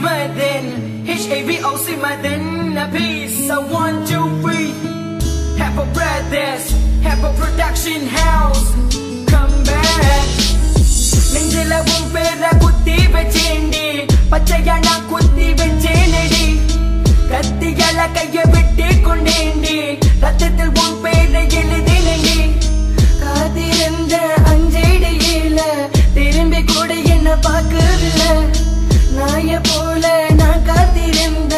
Madden, HAVOC Madden, a piece of 1, 2, 3. Have a brothers, have a production house. Come back. நெஞ்சில உன் பேர குத்தி வச்சேண்டி, பச்சையான குத்தி வச்சேனடி, கத்தியால கைய விட்டு கொண்டேண்டி, ரத்தத்தில் உன் பேரை எழுதினேண்டி. காத்திருந்த அஞ்சடியில திரும்பி கூட என்ன பார்க்கவில்லை. நாய போல நான் காத்திருந்த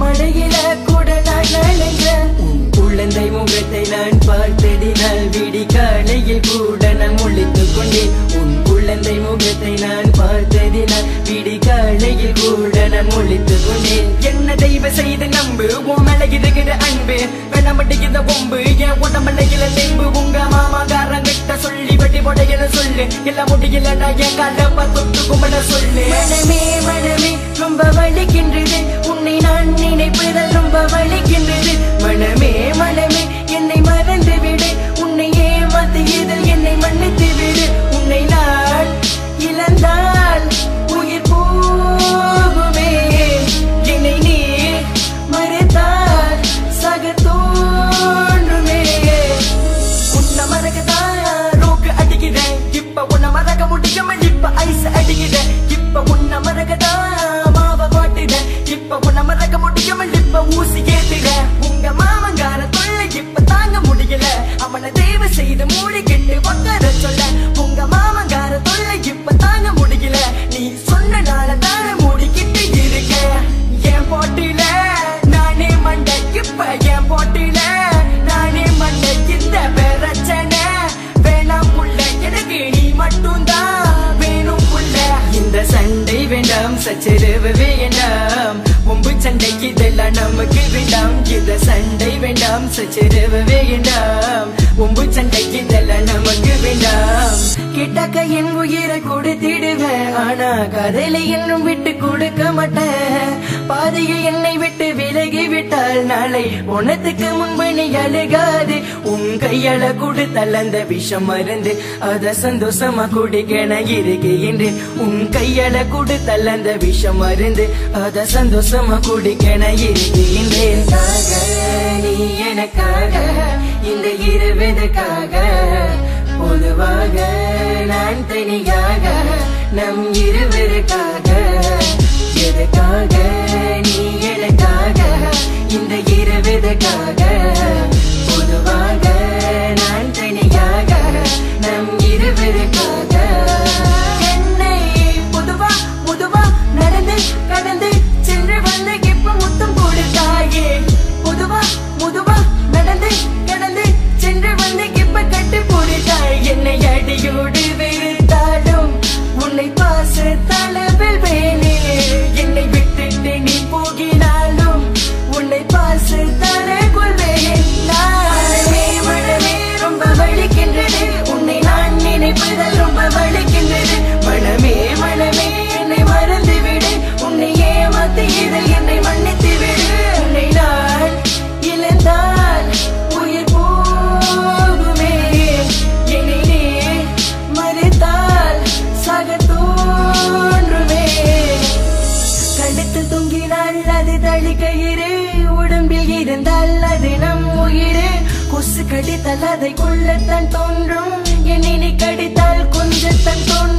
மழையில கூட நான் நனைஞ்சேன். உன் குழந்தை முகத்தை நான் பார்த்ததினால் விடி காலையில் கூட நான் முழித்துக் கொண்டேன். உன் குழந்தை முகத்தை நான் பார்த்ததினால் விடி காலையில் கூட நான் முழித்துக் கொண்டேன். என்ன தெய்வ செய்து நம்பு, உன் மேல இருக்கிற அன்பு வேணாமட்டிக்கிற ஒம்பு, என் உடம்புல தெம்பு. உங்க மாமாக்காரங்கிட்ட சொல்லி வெட்டி போடையில சொல்லு, எல்லாம் முடியல நான் என் காலப்பா தொட்டு கும்பிட சொல்லு. மனமே மனமே ரொம்ப வலிக்கின்றது, உன்னை நான் நினைப்பதால் ரொம்ப வலிக்கின்றது. மனமே மனமே என்னை மறந்து விடு, உன்னை ஏமாத்தியதில் என்னை மன்னித்து விடு. உன்னை நான் இழந்தால் உயிர் போகுமே, என்னை நீ மறைத்தால் சக தோன்றுமே. உன்னை மறக்கத்தான் ரோக்கு அடிக்கிறேன், இப்ப உன்னை மறக்க முடியாம இப்ப ஐஸ் அடிக்கிறேன். இப்ப உன்னை மறக்கத்தான் மாவ காட்டுறேன், இப்ப உன்னை மறக்க முடியாம இப்ப ஊசி கேட்டுறேன். உங்க மாமங்கார தொல்லை இப்ப தாங்க முடியல, அவனை தேவை செய்து மூடி கெட்டு உட்கார சொல்ல. உங்க மாமங்கார தொல்லை இப்ப தாங்க முடியல, நீ சொன்னனால தானே மூடிக்கிட்டு இருக்க. என் போட்டியில நானே மண்டை, இப்ப என் போட்டியில நானே மண்டை. இந்த பிரச்சனை வேணாம் புள்ள, எனக்கு நீ மட்டும்தான் வேணும் புள்ள. இந்த சண்டை வேண்டாம், சச்சரவு வேண்டாம், ஒம்பு சண்டைக்கு இதெல்லாம் நமக்கு வேண்டாம். இந்த சண்டை வேண்டாம், சச்சரவு வேண்டாம், ஒம்பு சண்டைக்கு இதெல்லாம் நமக்கு வேண்டாம். கிட்டக்க என் உயிரை கொடுத்திடுவேன், ஆனா கதையில இன்னும் விட்டு கொடுக்க மாட்டேன். பாதையில் என்னை விட்டு விலகி விட்டால் நாளை உனத்துக்கு முன்பு நீ அழுகாது. உன் கையால கொடுத்தால் அந்த விஷம் மருந்து, அத சந்தோஷமா குடிக்க நான் இருக்கின்றேன். உன் கையால கொடுத்தால் அந்த விஷம் மருந்து, அத சந்தோஷமா குடிக்க நான் இருக்கின்றேன். நீ எனக்காக இந்த இருவதுக்காக, பொதுவாக நான் தனியாக நம் இருவருக்காக. எதுக்காக நீ எனக்காக இந்த இருவதுக்காக, பொதுவாக நான் தனியாக நம் இருவருக்காக. என்னை பொதுவா பொதுவா நடந்து கடந்து சென்று வந்து இப்ப முத்தம் கொடுத்தாயே. பொதுவா பொதுவா நடந்து கடந்து சென்று வந்து இப்ப கட்டு போடுதாய். என்னை அடியோடு வெறுத்தாலும் உன்னை பாச தளவில் வேணே. என்னை விட்டுட்டு நீ போகினாலும் உன்னை பாச தர கொள்வேன். மனமே மனமே ரொம்ப வலிக்கின்றது, உன்னை நான் நினைப்பதால் ரொம்ப வலிக்கின்றது. மனமே மனமே என்னை மறந்து விடு, உன்னை ஏமாத்தியதில் என்னை மன்னித்து விடு. உன்னை நான் இழந்தால் உயிர் போகுமே, என்னை நீ மறைத்தால் சக தோன்றுமே. கழுத்தில் தொங்கினால் அது தளிக்கயிறு, உடம்பில் இருந்தால் அது நம் உயிர். கொசு கடித்தால் அதை கொள்ளத்தான் தோன்றும், என்னை நீ கடித்தால் கொஞ்சத்தான் தோன்றும்.